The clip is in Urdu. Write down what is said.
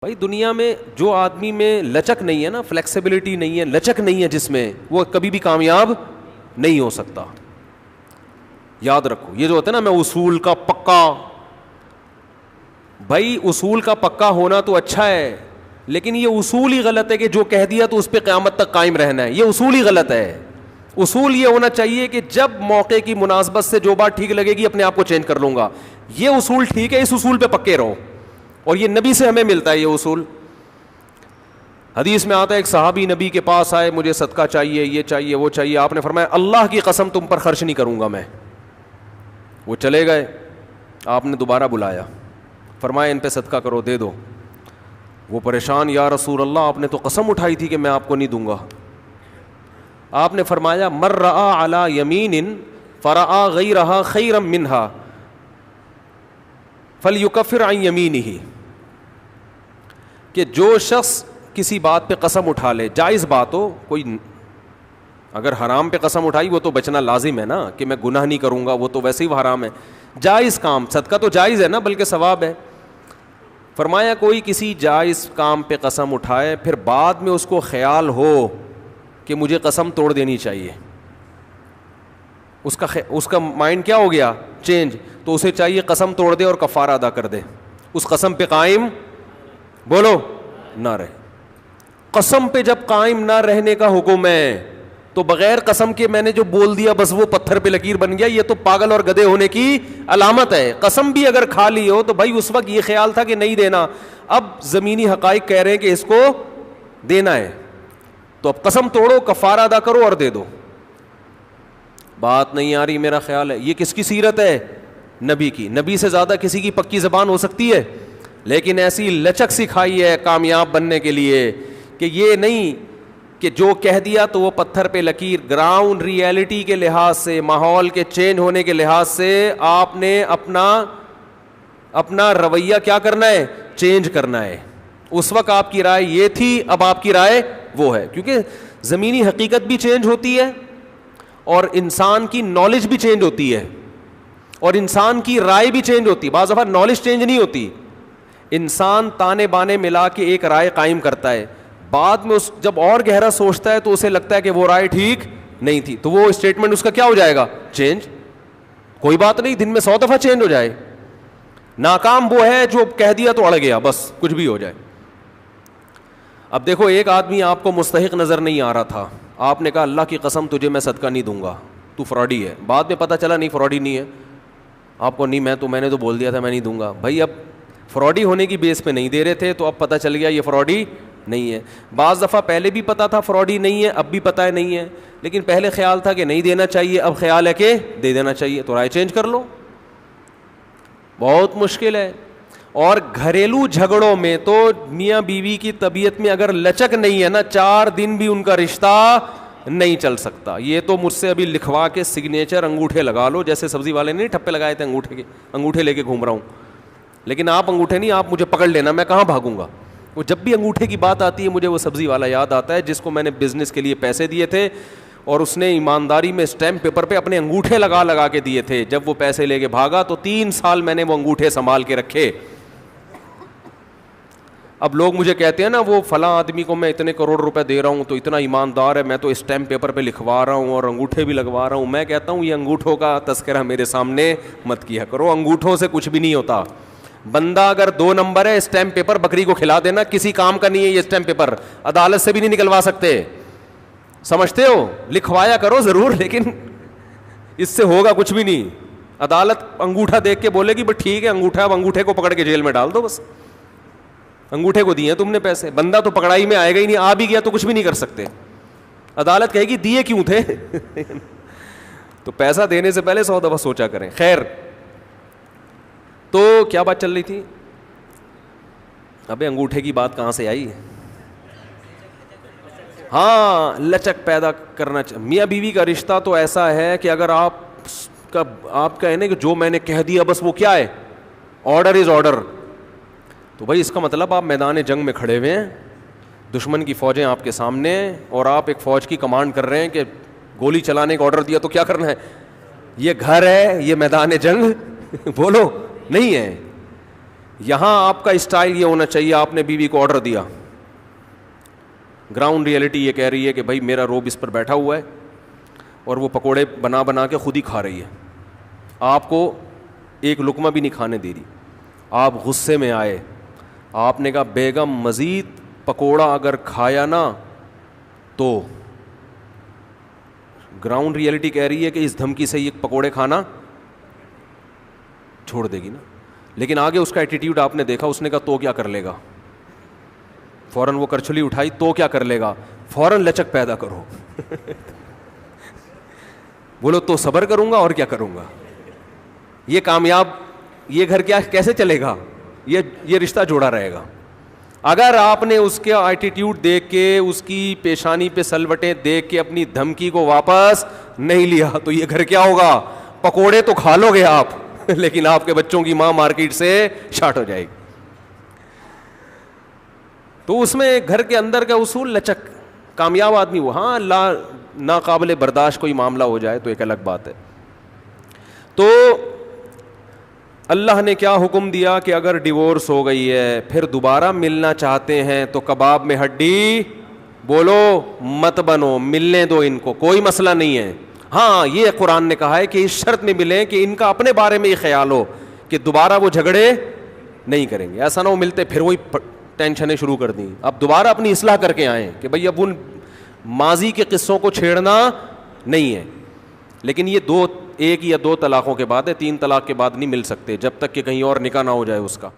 بھائی دنیا میں جو آدمی میں لچک نہیں ہے نا, فلیکسیبلٹی نہیں ہے, لچک نہیں ہے جس میں, وہ کبھی بھی کامیاب نہیں ہو سکتا. یاد رکھو یہ جو ہوتا ہے نا, میں اصول کا پکا, بھائی اصول کا پکا ہونا تو اچھا ہے, لیکن یہ اصول ہی غلط ہے کہ جو کہہ دیا تو اس پہ قیامت تک قائم رہنا ہے. یہ اصول ہی غلط ہے. اصول یہ ہونا چاہیے کہ جب موقع کی مناسبت سے جو بات ٹھیک لگے گی اپنے آپ کو چینج کر لوں گا. یہ اصول ٹھیک ہے, اس اصول پہ پکے رہو, اور یہ نبی سے ہمیں ملتا ہے یہ اصول. حدیث میں آتا ہے ایک صحابی نبی کے پاس آئے, مجھے صدقہ چاہیے, یہ چاہیے, وہ چاہیے. آپ نے فرمایا اللہ کی قسم تم پر خرچ نہیں کروں گا میں. وہ چلے گئے, آپ نے دوبارہ بلایا, فرمایا ان پہ صدقہ کرو, دے دو. وہ پریشان, یا رسول اللہ آپ نے تو قسم اٹھائی تھی کہ میں آپ کو نہیں دوں گا. آپ نے فرمایا مر رآ علی یمین فرآ غیرہا خیرا منہا فلیکفر عن یمینہ, کہ جو شخص کسی بات پہ قسم اٹھا لے, جائز بات ہو, کوئی اگر حرام پہ قسم اٹھائی وہ تو بچنا لازم ہے نا, کہ میں گناہ نہیں کروں گا, وہ تو ویسے ہی حرام ہے. جائز کام, صدقہ تو جائز ہے نا, بلکہ ثواب ہے. فرمایا کوئی کسی جائز کام پہ قسم اٹھائے, پھر بعد میں اس کو خیال ہو کہ مجھے قسم توڑ دینی چاہیے, اس کا مائنڈ کیا ہو گیا, چینج, تو اسے چاہیے قسم توڑ دے اور کفارہ ادا کر دے, اس قسم پہ قائم بولو نہ رہے. قسم پہ جب قائم نہ رہنے کا حکم ہے تو بغیر قسم کے میں نے جو بول دیا بس وہ پتھر پہ لکیر بن گیا, یہ تو پاگل اور گدھے ہونے کی علامت ہے. قسم بھی اگر کھا لی ہو تو بھائی اس وقت یہ خیال تھا کہ نہیں دینا, اب زمینی حقائق کہہ رہے ہیں کہ اس کو دینا ہے, تو اب قسم توڑو, کفارہ ادا کرو اور دے دو. بات نہیں آ رہی میرا خیال ہے. یہ کس کی سیرت ہے, نبی کی. نبی سے زیادہ کسی کی پکی زبان ہو سکتی ہے, لیکن ایسی لچک سکھائی ہے کامیاب بننے کے لیے کہ یہ نہیں کہ جو کہہ دیا تو وہ پتھر پہ لکیر. گراؤنڈ ریئلٹی کے لحاظ سے, ماحول کے چینج ہونے کے لحاظ سے آپ نے اپنا رویہ کیا کرنا ہے, چینج کرنا ہے. اس وقت آپ کی رائے یہ تھی, اب آپ کی رائے وہ ہے, کیونکہ زمینی حقیقت بھی چینج ہوتی ہے اور انسان کی نالج بھی چینج ہوتی ہے اور انسان کی رائے بھی چینج ہوتی ہے. بعض دفعہ نالج چینج نہیں ہوتی, انسان تانے بانے ملا کے ایک رائے قائم کرتا ہے, بعد میں جب اور گہرا سوچتا ہے تو اسے لگتا ہے کہ وہ رائے ٹھیک نہیں تھی, تو وہ اسٹیٹمنٹ اس کا کیا ہو جائے گا, چینج. کوئی بات نہیں, دن میں 100 دفعہ چینج ہو جائے. ناکام وہ ہے جو کہہ دیا تو اڑ گیا, بس کچھ بھی ہو جائے. اب دیکھو ایک آدمی آپ کو مستحق نظر نہیں آ رہا تھا, آپ نے کہا اللہ کی قسم تجھے میں صدقہ نہیں دوں گا, تو فراڈی ہے. بعد میں پتہ چلا نہیں فراڈی نہیں ہے, آپ کو نہیں, میں نے تو بول دیا تھا میں نہیں دوں گا. بھائی اب فراڈی ہونے کی بیس پہ نہیں دے رہے تھے, تو اب پتہ چل گیا یہ فراڈی نہیں ہے. بعض دفعہ پہلے بھی پتا تھا فراڈی نہیں ہے, اب بھی پتہ ہے نہیں ہے, لیکن پہلے خیال تھا کہ نہیں دینا چاہیے, اب خیال ہے کہ دے دینا چاہیے, تو رائے چینج کر لو. بہت مشکل ہے. اور گھریلو جھگڑوں میں تو میاں بیوی کی طبیعت میں اگر لچک نہیں ہے نا, 4 دن بھی ان کا رشتہ نہیں چل سکتا. یہ تو مجھ سے ابھی لکھوا کے سگنیچر انگوٹھے لگا لو, جیسے سبزی والے نے ٹھپے لگائے تھے انگوٹھے لے کے گھوم رہا ہوں. لیکن آپ انگوٹھے نہیں, آپ مجھے پکڑ لینا, میں کہاں بھاگوں گا. وہ جب بھی انگوٹھے کی بات آتی ہے مجھے وہ سبزی والا یاد آتا ہے جس کو میں نے بزنس کے لیے پیسے دیے تھے, اور اس نے ایمانداری میں اسٹیمپ پیپر پہ اپنے انگوٹھے لگا کے دیے تھے. جب وہ پیسے لے کے بھاگا تو 3 سال میں نے وہ انگوٹھے سنبھال کے رکھے. اب لوگ مجھے کہتے ہیں نا وہ فلاں آدمی کو میں اتنے کروڑ روپے دے رہا ہوں تو اتنا ایماندار ہے, میں تو اسٹیمپ پیپر پہ لکھوا رہا ہوں اور انگوٹھے بھی لگوا رہا ہوں. میں کہتا ہوں یہ انگوٹھوں کا تذکرہ میرے سامنے مت کیا کرو, انگوٹھوں سے کچھ بھی نہیں ہوتا. بندہ اگر 2 نمبر ہے, اسٹیمپ پیپر بکری کو کھلا دینا, کسی کام کا نہیں ہے یہ اسٹیمپ پیپر, عدالت سے بھی نہیں نکلوا سکتے. سمجھتے ہو, لکھوایا کرو ضرور, لیکن اس سے ہوگا کچھ بھی نہیں. عدالت انگوٹھا دیکھ کے بولے گی بس ٹھیک ہے انگوٹھا, اب انگوٹھے کو پکڑ کے جیل میں ڈال دو, بس انگوٹھے کو دیے تم نے پیسے. بندہ تو پکڑائی میں آئے گا ہی نہیں, آ بھی گیا تو کچھ بھی نہیں کر سکتے. عدالت کہے گی دیے کیوں تھے. تو پیسہ دینے سے پہلے 100 دفعہ سوچا کریں. خیر, تو کیا بات چل رہی تھی, ابے انگوٹھے کی بات کہاں سے آئی. ہاں, لچک پیدا کرنا چاہیے. میاں بیوی کا رشتہ تو ایسا ہے کہ اگر آپ کہیں نا کہ جو میں نے کہہ دیا بس وہ کیا ہے, آرڈر از آرڈر, تو بھائی اس کا مطلب آپ میدان جنگ میں کھڑے ہوئے ہیں, دشمن کی فوجیں آپ کے سامنے, اور آپ ایک فوج کی کمانڈ کر رہے ہیں کہ گولی چلانے کا آرڈر دیا تو کیا کرنا ہے. یہ گھر ہے, یہ میدان جنگ بولو نہیں ہے. یہاں آپ کا اسٹائل یہ ہونا چاہیے, آپ نے بیوی کو آرڈر دیا, گراؤنڈ ریئلٹی یہ کہہ رہی ہے کہ بھائی میرا روب اس پر بیٹھا ہوا ہے اور وہ پکوڑے بنا بنا کے خود ہی کھا رہی ہے, آپ کو ایک لقمہ بھی نہیں کھانے دے رہی, آپ غصے میں آئے, آپ نے کہا بیگم مزید پکوڑا اگر کھایا نا تو, گراؤنڈ ریئلٹی کہہ رہی ہے کہ اس دھمکی سے یہ پکوڑے کھانا چھوڑ دے گی نا. لیکن آگے اس کا ایٹیٹیوڈ آپ نے دیکھا, اس نے کہا تو کیا کر لے گا, فوراً وہ کرچھلی اٹھائی, تو کیا کر لے گا, فوراً لچک پیدا کرو. بولو تو صبر کروں گا اور کیا کروں گا, یہ کامیاب, یہ گھر کیا کیسے چلے گا, یہ رشتہ جوڑا رہے گا. اگر آپ نے اس کے ایٹیٹیوڈ دیکھ کے, اس کی پیشانی پہ سلوٹیں دیکھ کے اپنی دھمکی کو واپس نہیں لیا تو یہ گھر کیا ہوگا, پکوڑے تو کھا لو گے آپ لیکن آپ کے بچوں کی ماں مارکیٹ سے شارٹ ہو جائے گی. تو اس میں گھر کے اندر کا اصول لچک, کامیاب آدمی وہ, ہاں ناقابل برداشت کوئی معاملہ ہو جائے تو ایک الگ بات ہے. تو اللہ نے کیا حکم دیا کہ اگر ڈیورس ہو گئی ہے پھر دوبارہ ملنا چاہتے ہیں تو کباب میں ہڈی بولو مت بنو, ملنے دو ان کو, کوئی مسئلہ نہیں ہے. ہاں یہ قرآن نے کہا ہے کہ اس شرط میں ملیں کہ ان کا اپنے بارے میں یہ خیال ہو کہ دوبارہ وہ جھگڑے نہیں کریں گے, ایسا نہ ہو ملتے پھر وہی ٹینشنیں شروع کر دیں. اب دوبارہ اپنی اصلاح کر کے آئیں کہ بھئی اب ان ماضی کے قصوں کو چھیڑنا نہیں ہے. لیکن یہ ایک یا دو طلاقوں کے بعد ہے, 3 طلاق کے بعد نہیں مل سکتے جب تک کہ کہیں اور نکاح نہ ہو جائے اس کا.